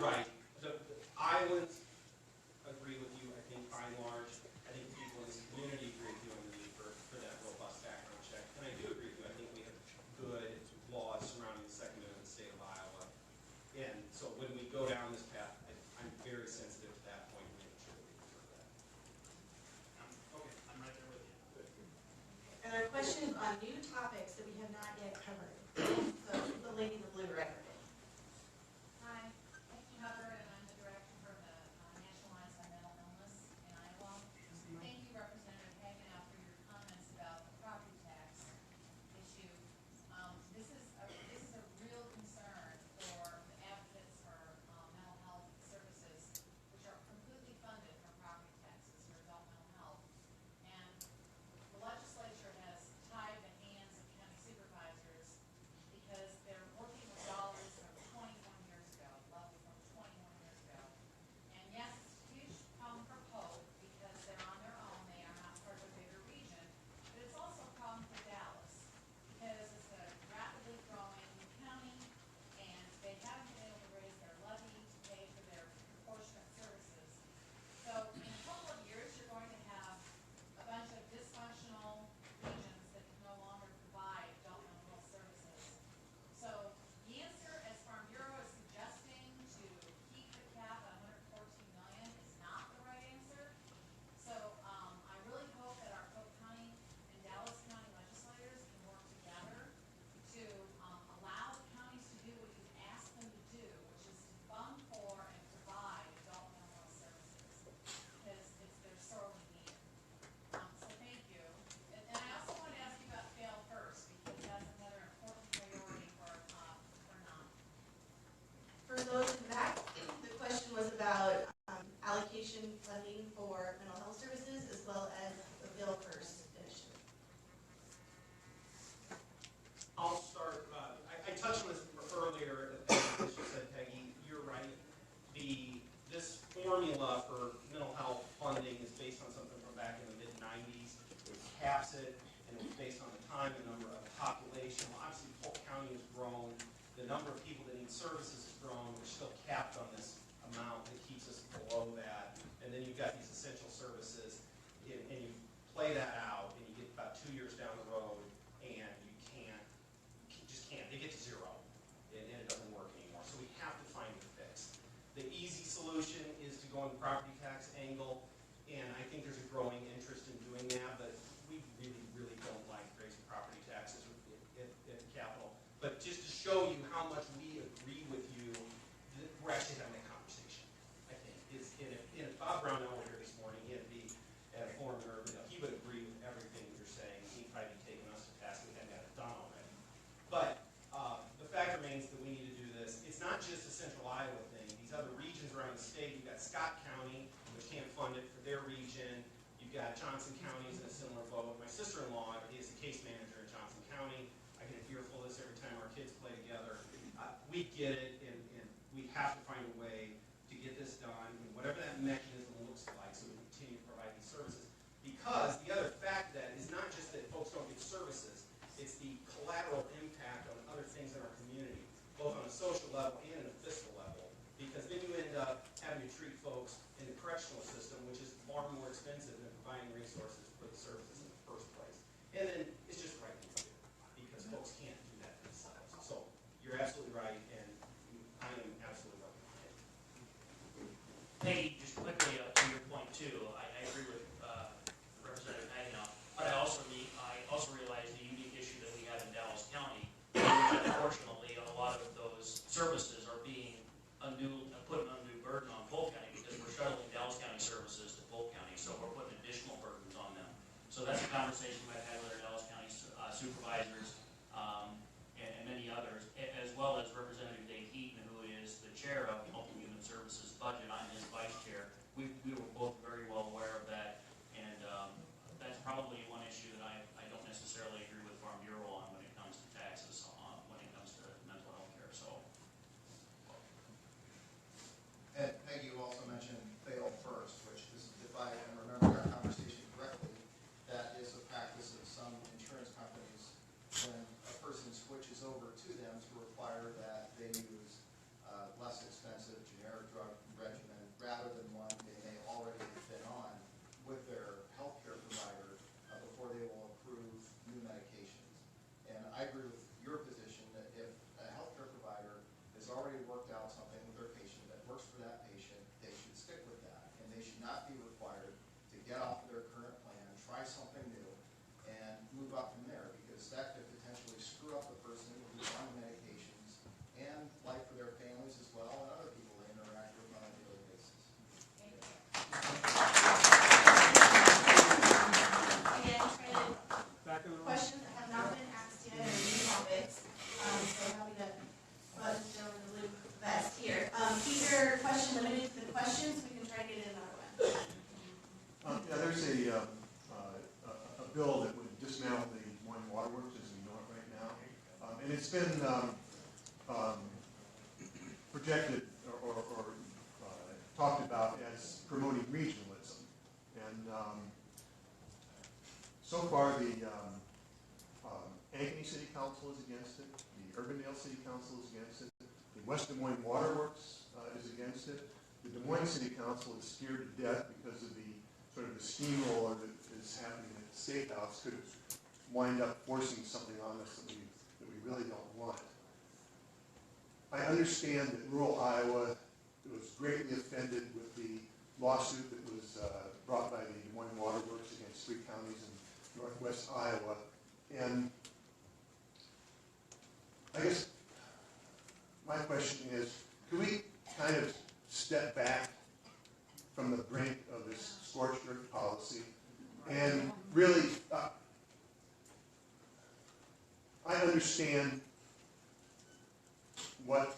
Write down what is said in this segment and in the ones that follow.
you're right. The islands agree with you, I think, by and large. I think the people in this community agree with you on the need for that robust background check. And I do agree with you. I think we have good laws surrounding the Second Amendment in the state of Iowa. And so when we go down this path, I'm very sensitive to that point and making sure that we preserve that. Okay, I'm right there with you. Good. And our questions on new topics that we have not yet covered. So the lady in the blue right there. Hi, I'm Heather, and I'm the director for the National Alliance on Mental Illness in Iowa. Thank you, Representative Hagenow, for your comments about the property tax issue. This is a real concern for the advocates for mental health services, which are completely funded from property taxes for adult mental health. And the legislature has tied the hands of county supervisors because they're working with dollars from 21 years ago, level from 21 years ago. And yes, it's a huge problem for Pope because they're on their own, they are not part of a bigger region, but it's also a problem for Dallas because it's a rapidly growing county and they haven't been able to raise their levy to pay for their proportionate services. So in a couple of years, you're going to have a bunch of dysfunctional regions that can no longer provide adult mental health services. So the answer, as Farm Bureau is suggesting, to keep the cap at 114 million is not the right answer. So I really hope that our Polk County and Dallas County legislators can work together to allow the counties to do what you've asked them to do, which is to fund for and provide adult mental health services because they're sorely needed. So thank you. And I also want to ask you about Fail First because that's another important priority for NOM. For those in the back, the question was about allocation funding for mental health services as well as the Bill First initiative. I'll start. I touched on this earlier, as you said, Peggy. You're right. This formula for mental health funding is based on something from back in the mid-'90s. It caps it, and it's based on the time and number of population. Well, obviously, Polk County has grown. The number of people that need services has grown. We're still capped on this amount that keeps us below that. And then you've got these essential services, and you play that out, and you get about 2 years down the road, and you just can't. They get to zero, and it doesn't work anymore. So we have to find a fix. The easy solution is to go on the property tax angle, and I think there's a growing interest in doing that, but we really, really don't like raising property taxes at the Capitol. But just to show you how much we agree with you, we're actually having a conversation, I think. And if Bob Brownell were here this morning, he'd be at a forum in Urban, he would agree with everything you're saying. He'd probably be taking us to task. We hadn't got it done already. But the fact remains that we need to do this. It's not just a central Iowa thing. These other regions around the state, you've got Scott County, which can't fund it for their region. You've got Johnson County is in a similar boat. My sister-in-law is the case manager in Johnson County. I get fearful of this every time our kids play together. We get it, and we have to find a way to get this done, and whatever that mechanism looks like, so we continue to provide these services. Because the other fact of that is not just that folks don't get services, it's the collateral impact on other things in our community, both on a social level and a fiscal level. Because then you end up having to treat folks in the correctional system, which is far more expensive than providing resources for the services in the first place. And then it's just the right thing to do, because folks can't do that themselves. So you're absolutely right, and I am absolutely right. Peggy, just quickly to your point too, I agree with Representative Hagenow, but I also realize the unique issue that we have in Dallas County, which unfortunately a lot of those services are being put an undue burden on Polk County because we're shuttling Dallas County services to Polk County, so we're putting additional burdens on them. So that's a conversation I've had with our Dallas County supervisors and many others, as well as Representative Dave Heaton, who is the chair of the Health and Human Services budget. I'm his vice chair. We were both very well aware of that, and that's probably one issue that I don't necessarily agree with Farm Bureau on when it comes to taxes, when it comes to mental health care. So. And Peggy, you also mentioned Fail First, which is, if I am remembering our conversation correctly, that is a practice of some insurance companies when a person switches over to them to require that they use less expensive generic dismantle the Des Moines Waterworks as we know it right now. And it's been projected or talked about as promoting regionalism. And so far the Ankeny City Council is against it, the Urbandale City Council is against it, the West Des Moines Waterworks is against it. The Des Moines City Council is scared to death because of the sort of the steamroller that is happening at the State House could wind up forcing something on us that we really don't want. I understand that rural Iowa was greatly offended with the lawsuit that was brought by the Des Moines Waterworks against 3 counties in northwest Iowa. And I guess my question is, can we kind of step back from the brink of this scorched earth policy and really, I understand what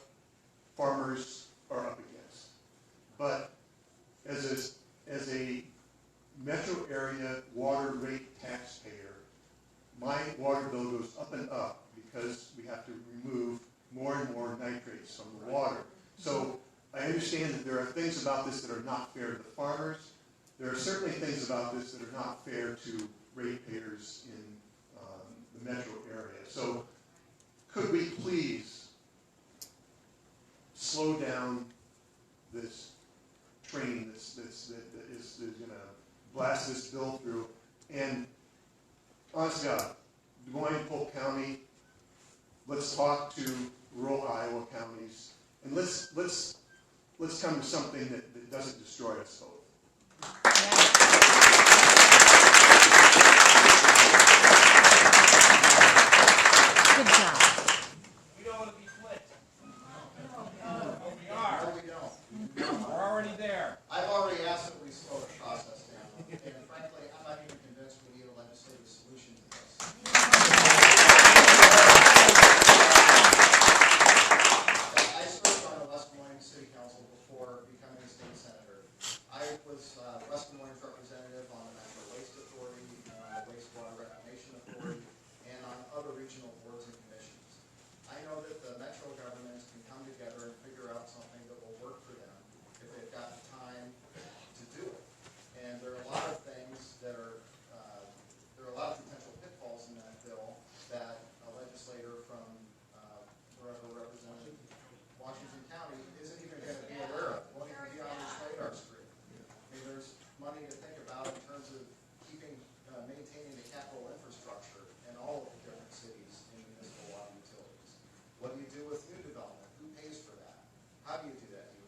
farmers are up against, but as a metro area water rate taxpayer, my water bill goes up and up because we have to remove more and more nitrates from the water. So I understand that there are things about this that are not fair to the farmers. There are certainly things about this that are not fair to ratepayers in the metro area. So could we please slow down this train that is going to blast this bill through? And honest to God, Des Moines, Polk County, let's talk to rural Iowa counties, and let's come to something that doesn't destroy us both. Good job. We don't want to be flipped. No, we are. No, we don't. We're already there. I've already asked that we slow the process down, and frankly, I'm not even convinced we need a legislative solution to this. I served on the West Des Moines City Council before becoming a state senator. I was West Des Moines representative on the Metro Waste Authority, Wastewater Reclamation Authority, and on other regional boards and commissions. I know that the metro governments can come together and figure out something that will work for them if they've got the time to do it. And there are a lot of things that are, there are a lot of potential pitfalls in that bill that a legislator from wherever represented Washington County isn't even going to be aware of, won't even be on his radar screen. I mean, there's money to think about in terms of keeping, maintaining the capital infrastructure in all of the different cities and municipal water utilities. What do you do with new development? Who pays for that? How do you do that? Do you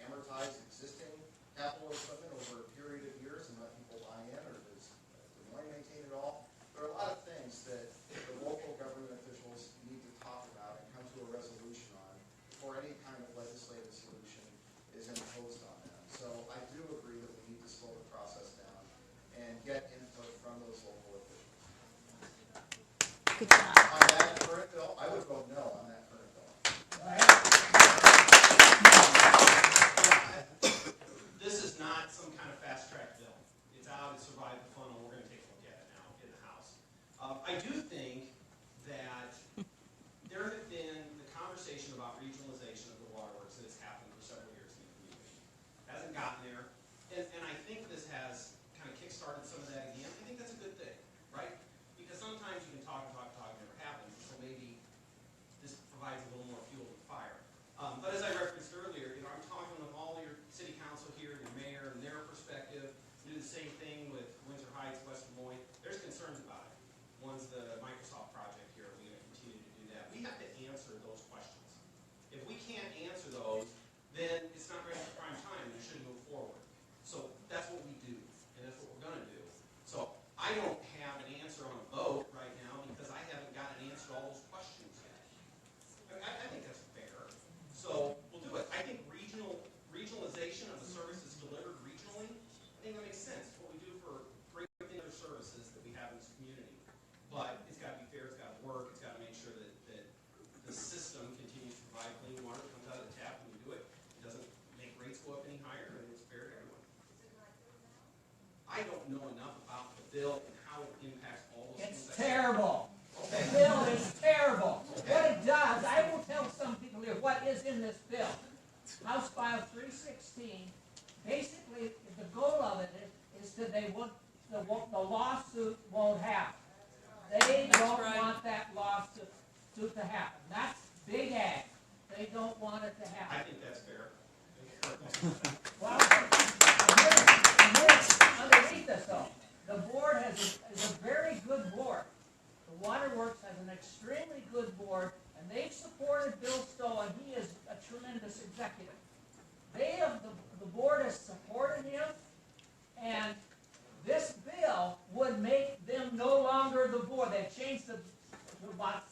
amortize existing capital equipment over a period of years and let people buy in, or does Des Moines maintain it all? There are a lot of things that the local government officials need to talk about and come to a resolution on before any kind of legislative solution is imposed on them. So I do agree that we need to slow the process down and get input from those local officials. Good job. On that current bill, I would vote no on that current bill. This is not some kind of fast-track bill. It's out, it survived the funnel, we're going to take a look at it now in the House. I do think that there have been the conversation about regionalization of the waterworks that has happened for several years in the community. It hasn't gotten there, and I think this has kind of kick-started some of that again. I think that's a good thing, right? Because sometimes you can talk, it never happens, so maybe this provides a little more fuel to the fire. But as I referenced earlier, you know, I'm talking with all your city council here, your mayor, and their perspective. Do the same thing with Windsor Heights, West Des Moines. There's concerns about it. One's the Microsoft project here. We're going to continue to do that. We have to answer those questions. If we can't answer those, then it's not ready for prime time, and you shouldn't move forward. So that's what we do, and that's what we're going to do. So I don't have an answer on a vote right now because I haven't got an answer to all those questions yet. I think that's fair. So we'll do it. I think regionalization of the services delivered regionally, I think that makes sense. What we do for great other services that we have in this community. But it's got to be fair, it's got to work, it's got to make sure that the system continues to provide clean water that comes out terrible. The bill is terrible. What it does, I will tell some people here what is in this bill. House File 316, basically, the goal of it is that the lawsuit won't happen. They don't want that lawsuit to happen. That's big ag. They don't want it to I happen. think that's fair. Well, underneath this though, the board is a very good board. The Waterworks has an extremely good board, and they've supported Bill Stowe, and he is a tremendous executive. The board has supported him, and this bill would make them no longer the board. They've changed to about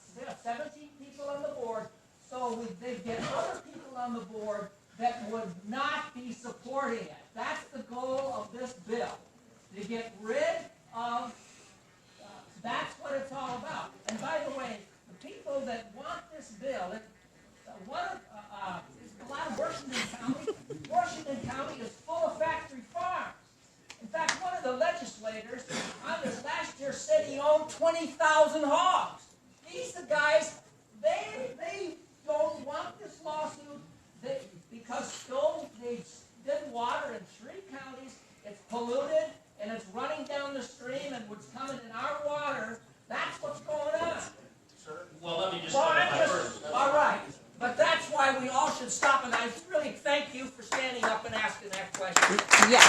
17 people on the board, so they get other people on the board that would not be supporting it. That's the goal of this bill, to get rid of, that's what it's all about. And by the way, the people that want this bill, a lot of Washington County is full of factory farms. In fact, one of the legislators on this last year said he owned 20,000 hogs. These are guys, they don't want this lawsuit because they did water in 3 counties. It's polluted and it's running down the stream and what's coming in our water. That's what's going on. Well, let me just Well, clarify first. all right. But that's why we all should stop, and I really thank you for standing up and asking that question. Yes.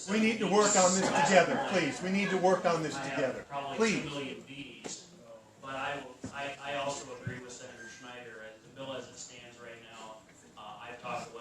We need to work on this together, please. We need to work on this together, Probably please. 2 million Bs, but I also agree with Senator Schneider. The bill as it stands right now, I've talked to